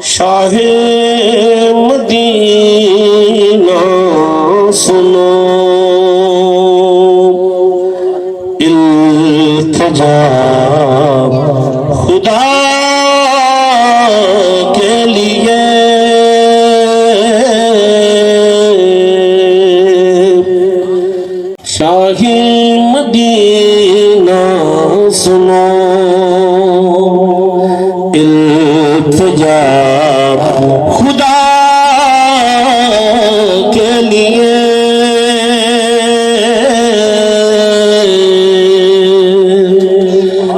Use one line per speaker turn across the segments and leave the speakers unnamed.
شاہ مدینہ سنو التجا خدا کے لیے شاہ مدینہ سنو التجا خدا کے لیے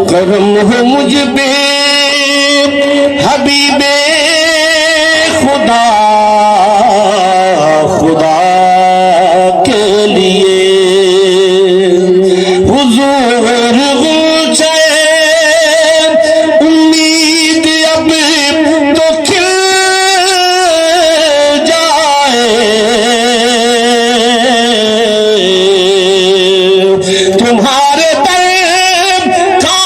کرم ہو مجھ پہ حبیب خدا خدا کے لیے حضور غوچے امید اب تو کھل جائے تمہارے در کا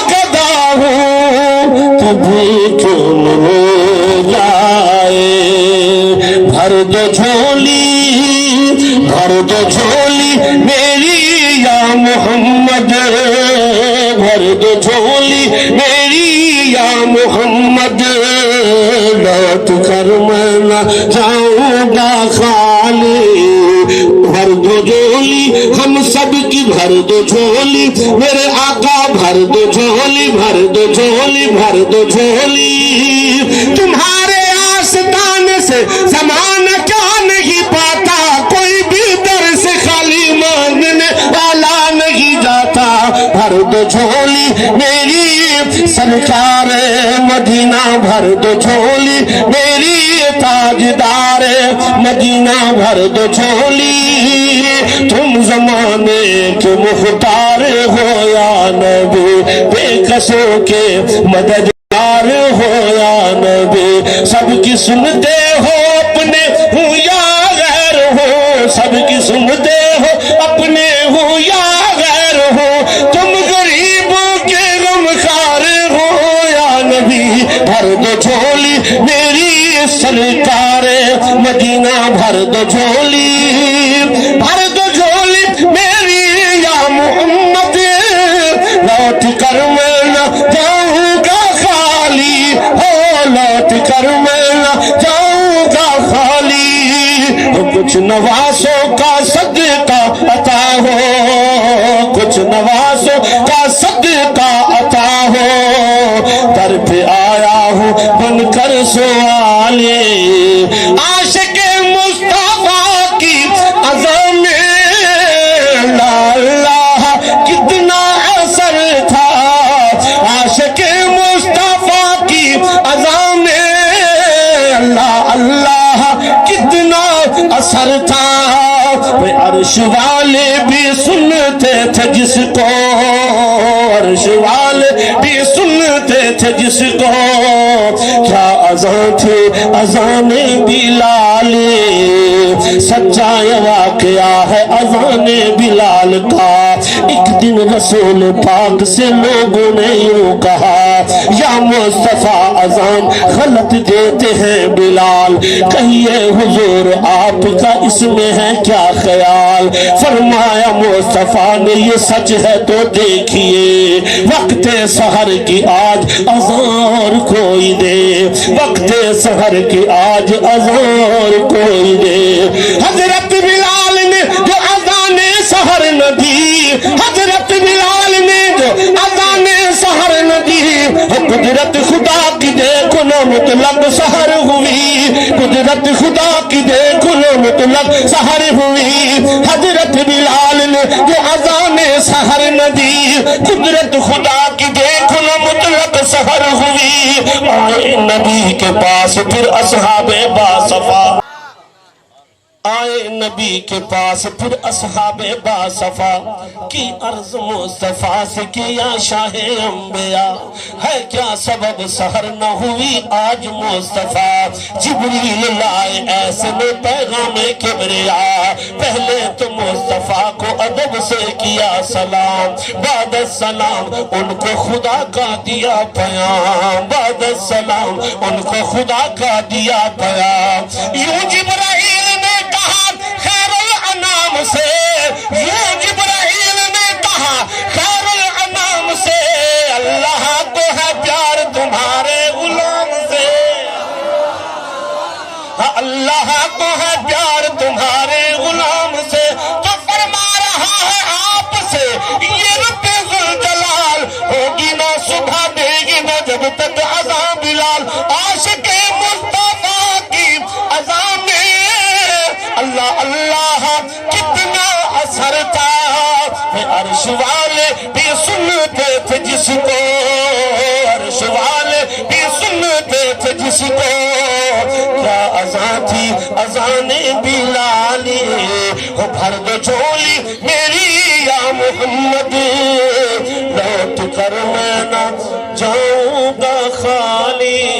گدا ہوں تو بھی کیوں ہو جائے بھر دو جھولی میری یا محمد بھر دو جھولی میری یا محمد لوٹ کر میں نہ جاؤں گا خالی بھر دو جھولی ہم سب کی بھر دو جھولی میرے آقا بھر دو جھولی تمہارے آستانے سے زمانہ کیا نہیں پاتا کوئی بھی در سے خالی مانگنے والا نہیں جاتا بھر دو جھولی میری سرکار مدینہ بھر دو جھولی میری تاجدار مدینہ بھر دو جھولی تم زمانے کے مختار ہو یا نبی بے کسوں کے مددگار ہو یا نبی سب کی سنتے ہو اپنے ہوں یا غیر ہو سب کی سنتے ہو اپنے ہوں یا غیر ہو تم غریبوں کے غمخوار ہو یا نبی بھر دو جھولی میری سرکار مدینہ بھر دو جھولی میری یا محمد لوٹ کر میں نہ جاؤں گا خالی ہو لوٹ کر میں نہ جاؤں گا خالی کچھ نوازوں کا صدقہ عطا ہو کچھ نوازوں کا صدقہ عطا ہو در پہ آیا ہوں بن کر سوالی عاشق مصطفیٰ کی عظم لا اللہ کتنا اثر تھا عاشق مصطفیٰ کی عظم اللہ اللہ کتنا اثر تھا عرش والے بھی سنتے تھے جس کو عرش والے بھی سنتے تھے جس کو کیا اذان تھی اذان بلال سچا یہ واقعہ ہے اذان بلال کا ایک دن رسول پاک سے لوگوں نے یوں کہا یا مصطفیٰ اذان غلط دیتے ہیں بلال کہیے حضور آپ کا اس میں ہے کیا خیال فرمایا مصطفیٰ نے یہ سچ ہے تو دیکھیے وقت سحر کی آج اذان کوئی دے وقت سحر کی آج اذان کوئی دے حضرت بلال نے جو اذان سحر نہ دی حضرت بلال نے جو اذان سحر نہ دی قدرت خدا کی دیکھو نا مطلق سحر ہوئی قدرت خدا کی دیکھو نا مطلق سحر ہوئی حضرت بلال نے جو اذان سحر نہ دی قدرت خدا کی دیکھو نا مطلق سحر ہوئی آئے نبی کے پاس پھر اصحاب باصفا آئے نبی کے پاس پھر اصحاب باصفا کی عرض مصطفیٰ سے کیا شاہ انبیاء ہے کیا سبب سحر نہ ہوئی آج مصطفیٰ جبریل لائے ایسے میں پیغام کبریا پہلے تو مصطفیٰ کو ادب سے کیا سلام بعد السلام ان کو خدا کا دیا پیام بعد السلام ان کو خدا کا دیا پیام یوں جبرائیل نے خیر الانام سے یوں جبرائیل نے کہا خیر الانام سے اللہ کو ہے پیار تمہارے غلام سے اللہ کو ہے پیار تمہارے غلام سے تو فرما رہا ہے آپ سے یہ رب ذوالجلال ہوگی نہ صبح دے گی نہ جب تک اذان بلال عاشق مصطفیٰ کی اذان میں اللہ اللہ کتنا اثر تھا عرش والے بھی سنتے تھے جس کو عرش والے بھی سنتے تھے جس کو کیا اذان تھی اذان بلالی ہو بھر دو جھولی میری یا محمد لوٹ کر میں نہ جاؤں گا خالی